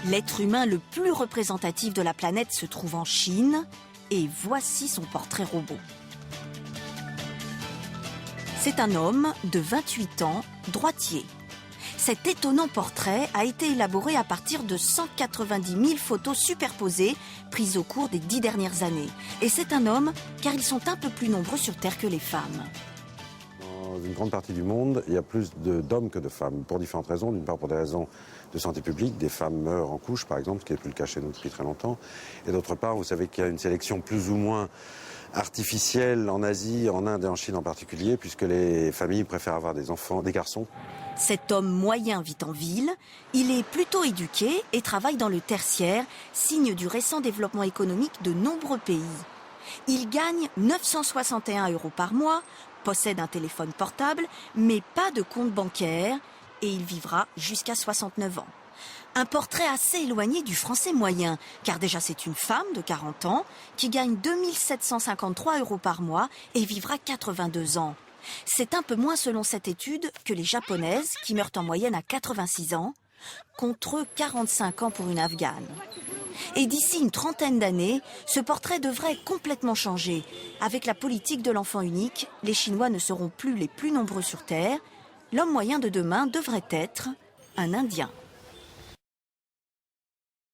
L'être humain le plus représentatif de la planète se trouve en Chine et voici son portrait robot. C'est un homme de 28 ans, droitier. Cet étonnant portrait a été élaboré à partir de 190 000 photos superposées prises au cours des 10 dernières années. Et c'est un homme car ils sont un peu plus nombreux sur Terre que les femmes. Dans une grande partie du monde, il y a plus d'hommes que de femmes, pour différentes raisons. D'une part, pour des raisons de santé publique, des femmes meurent en couche, par exemple, ce qui n'est plus le cas chez nous depuis très longtemps. Et d'autre part, vous savez qu'il y a une sélection plus ou moins artificielle en Asie, en Inde et en Chine en particulier, puisque les familles préfèrent avoir des enfants, des garçons. Cet homme moyen vit en ville, il est plutôt éduqué et travaille dans le tertiaire, signe du récent développement économique de nombreux pays. Il gagne 961 € par mois, possède un téléphone portable, mais pas de compte bancaire, et il vivra jusqu'à 69 ans. Un portrait assez éloigné du français moyen, car déjà c'est une femme de 40 ans qui gagne 2753 € par mois et vivra 82 ans. C'est un peu moins selon cette étude que les japonaises qui meurent en moyenne à 86 ans, contre 45 ans pour une afghane. Et d'ici une trentaine d'années, ce portrait devrait complètement changer. Avec la politique de l'enfant unique, les Chinois ne seront plus les plus nombreux sur Terre. L'homme moyen de demain devrait être un Indien.